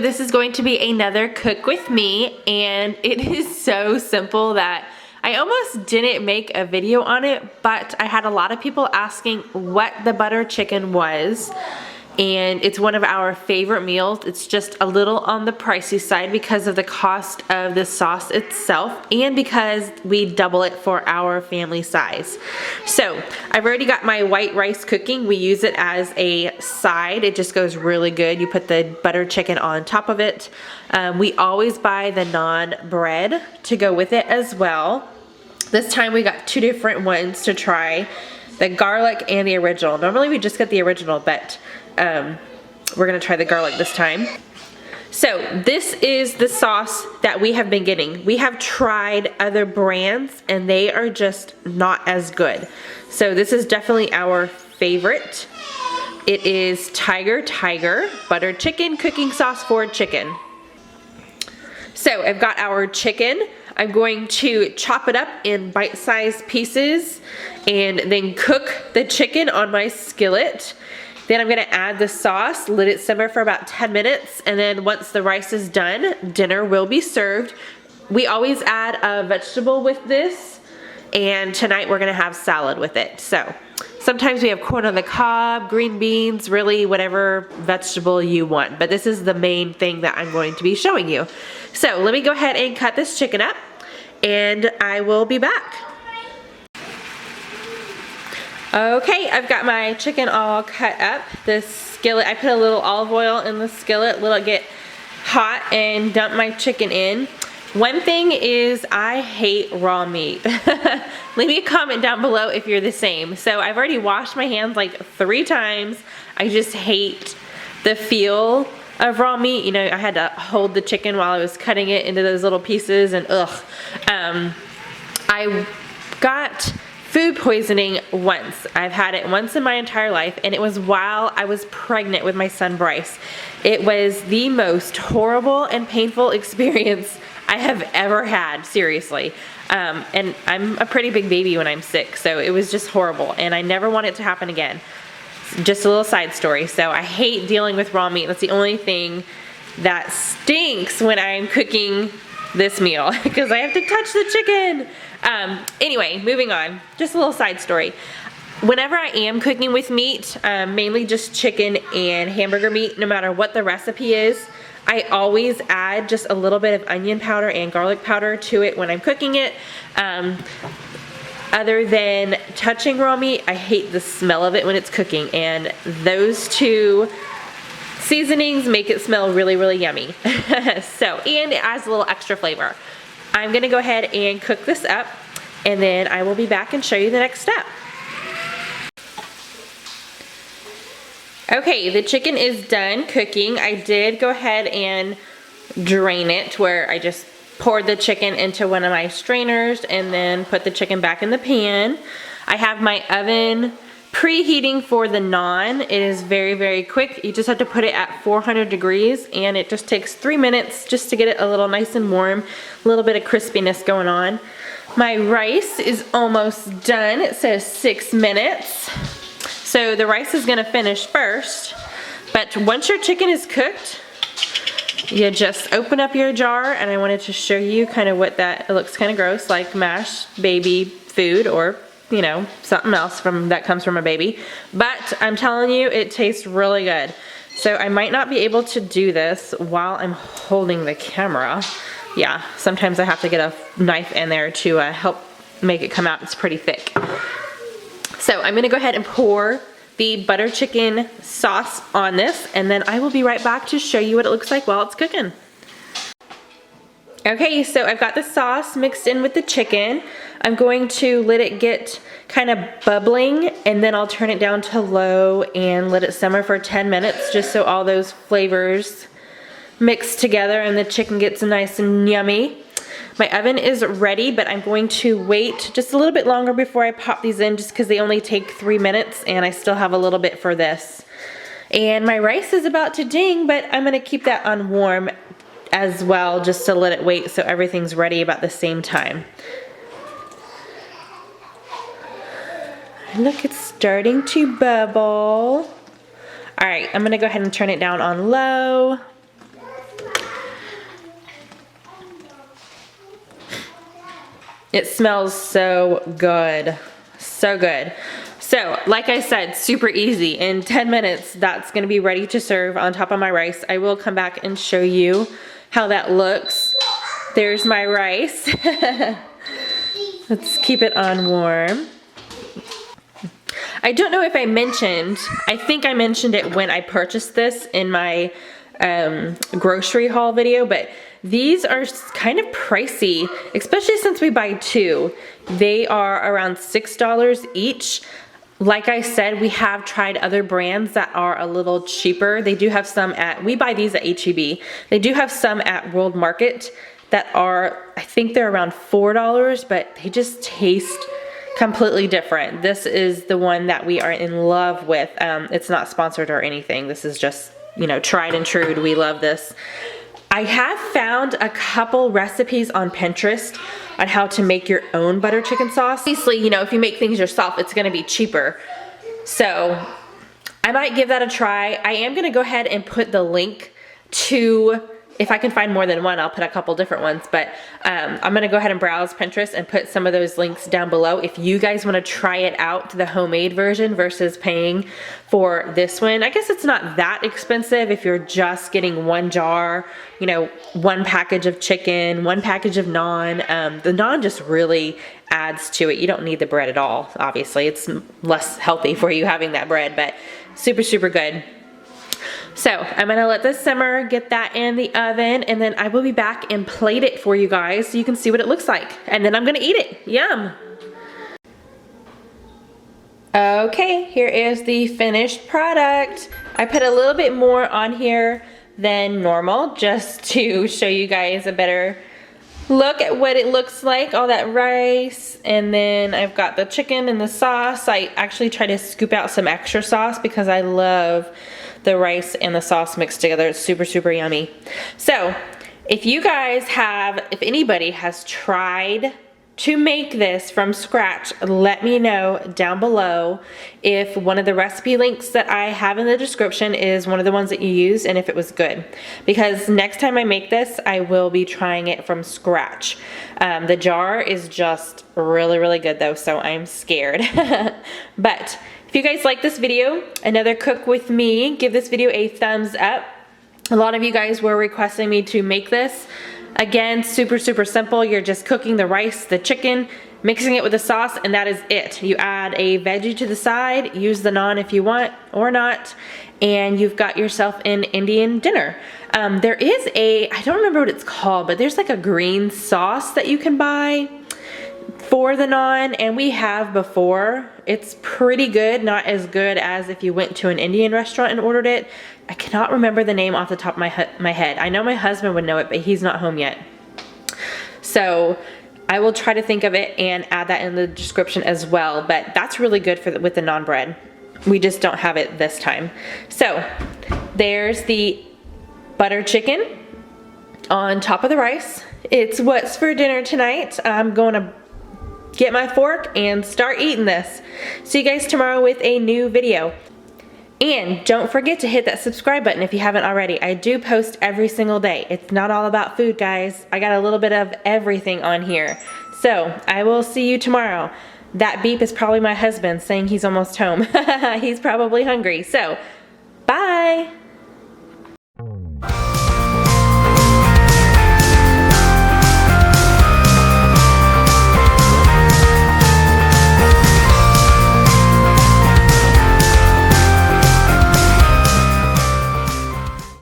this is going to be another cook with me, and it is so simple that I almost didn't make a video on it, but I had a lot of people asking what the butter chicken was. And it's one of our favorite meals. It's just a little on the pricey side because of the cost of the sauce itself and because we double it for our family size. So I've already got my white rice cooking. We use it as a side. It just goes really good. You put the butter chicken on top of it. We always buy the naan bread to go with it as well. This time we got two different ones to try, the garlic and the original. Normally we just get the original, but we're gonna try the garlic this time. So this is the sauce that we have been getting. We have tried other brands and they are just not as good. So this is definitely our favorite. It is Tiger butter chicken cooking sauce for chicken. So I've got our chicken. I'm going to chop it up in bite-sized pieces and then cook the chicken on my skillet. Then I'm gonna add the sauce, let it simmer for about 10 minutes, and then once the rice is done, dinner will be served. We always add a vegetable with this, and tonight we're gonna have salad with it. So sometimes we have corn on the cob, green beans, really whatever vegetable you want, but this is the main thing that I'm going to be showing you. So let me go ahead and cut this chicken up, and I will be back. Okay, I've got my chicken all cut up. The skillet, I put a little olive oil in the skillet, let it get hot, and dump my chicken in. One thing is I hate raw meat. Leave me a comment down below if you're the same. So I've already washed my hands like 3 times. I just hate the feel of raw meat. You know, I had to hold the chicken while I was cutting it into those little pieces, and ugh. I got food poisoning once. I've had it once in my entire life, and it was while I was pregnant with my son Bryce. It was the most horrible and painful experience I have ever had, seriously. And I'm a pretty big baby when I'm sick, so it was just horrible, and I never want it to happen again. Just a little side story. So I hate dealing with raw meat. That's the only thing that stinks when I'm cooking this meal because I have to touch the chicken. Anyway, moving on, just a little side story. Whenever I am cooking with meat, mainly just chicken and hamburger meat, no matter what the recipe is, I always add just a little bit of onion powder and garlic powder to it when I'm cooking it. Other than touching raw meat, I hate the smell of it when it's cooking, and those two seasonings make it smell really, really yummy. So, and it adds a little extra flavor. I'm gonna go ahead and cook this up, and then I will be back and show you the next step. Okay, the chicken is done cooking. I did go ahead and drain it, where I just poured the chicken into one of my strainers and then put the chicken back in the pan. I have my oven preheating for the naan. It is very, very quick. You just have to put it at 400 degrees, and it just takes 3 minutes just to get it a little nice and warm, a little bit of crispiness going on. My rice is almost done. It says 6 minutes. So the rice is gonna finish first, but once your chicken is cooked, you just open up your jar, and I wanted to show you kind of what that, it looks kind of gross, like mashed baby food, or you know, something else that comes from a baby. But I'm telling you, it tastes really good. So I might not be able to do this while I'm holding the camera. Yeah, sometimes I have to get a knife in there to help make it come out. It's pretty thick. So I'm gonna go ahead and pour the butter chicken sauce on this, and then I will be right back to show you what it looks like while it's cooking. Okay, so I've got the sauce mixed in with the chicken. I'm going to let it get kind of bubbling, and then I'll turn it down to low and let it simmer for 10 minutes just so all those flavors mix together and the chicken gets nice and yummy. My oven is ready, but I'm going to wait just a little bit longer before I pop these in, just because they only take 3 minutes and I still have a little bit for this. And my rice is about to ding, but I'm gonna keep that on warm as well, just to let it wait so everything's ready about the same time. Look, it's starting to bubble. All right, I'm gonna go ahead and turn it down on low. It smells so good. So good. So, like I said, super easy. In 10 minutes, that's gonna be ready to serve on top of my rice. I will come back and show you how that looks. There's my rice. Let's keep it on warm. I don't know if I mentioned, I think I mentioned it when I purchased this in my grocery haul video, but these are kind of pricey, especially since we buy two. They are around $6 each. Like I said, we have tried other brands that are a little cheaper. They do have some at, we buy these at H-E-B. They do have some at World Market that are, I think they're around $4, but they just taste completely different. This is the one that we are in love with. It's not sponsored or anything. This is just, you know, tried and true. We love this. I have found a couple recipes on Pinterest on how to make your own butter chicken sauce. Obviously, you know, if you make things yourself, it's gonna be cheaper. So I might give that a try. I am gonna go ahead and put the link to, if I can find more than one, I'll put a couple different ones, but I'm gonna go ahead and browse Pinterest and put some of those links down below. If you guys wanna try it out, the homemade version versus paying for this one, I guess it's not that expensive if you're just getting one jar, you know, one package of chicken, one package of naan. The naan just really adds to it. You don't need the bread at all, obviously. It's less healthy for you having that bread, but super, super good. So I'm gonna let this simmer, get that in the oven, and then I will be back and plate it for you guys so you can see what it looks like. And then I'm gonna eat it. Yum! Okay, here is the finished product. I put a little bit more on here than normal just to show you guys a better look at what it looks like, all that rice, and then I've got the chicken and the sauce. I actually try to scoop out some extra sauce because I love the rice and the sauce mixed together. It's super, super yummy. So if you guys have, if anybody has tried to make this from scratch, let me know down below if one of the recipe links that I have in the description is one of the ones that you used and if it was good. Because next time I make this, I will be trying it from scratch. The jar is just really, really good though, so I'm scared. But if you guys like this video, another cook with me, give this video a thumbs up. A lot of you guys were requesting me to make this. Again, super, super simple. You're just cooking the rice, the chicken, mixing it with the sauce, and that is it. You add a veggie to the side, use the naan if you want or not, and you've got yourself an Indian dinner. There is a, I don't remember what it's called, but there's like a green sauce that you can buy for the naan, and we have before. It's pretty good, not as good as if you went to an Indian restaurant and ordered it. I cannot remember the name off the top of my head. I know my husband would know it, but he's not home yet. So I will try to think of it and add that in the description as well, but that's really good for with the naan bread. We just don't have it this time. So there's the butter chicken on top of the rice. It's what's for dinner tonight. I'm going to get my fork and start eating this. See you guys tomorrow with a new video. And don't forget to hit that subscribe button if you haven't already. I do post every single day. It's not all about food, guys. I got a little bit of everything on here. So I will see you tomorrow. That beep is probably my husband saying he's almost home. He's probably hungry. So bye.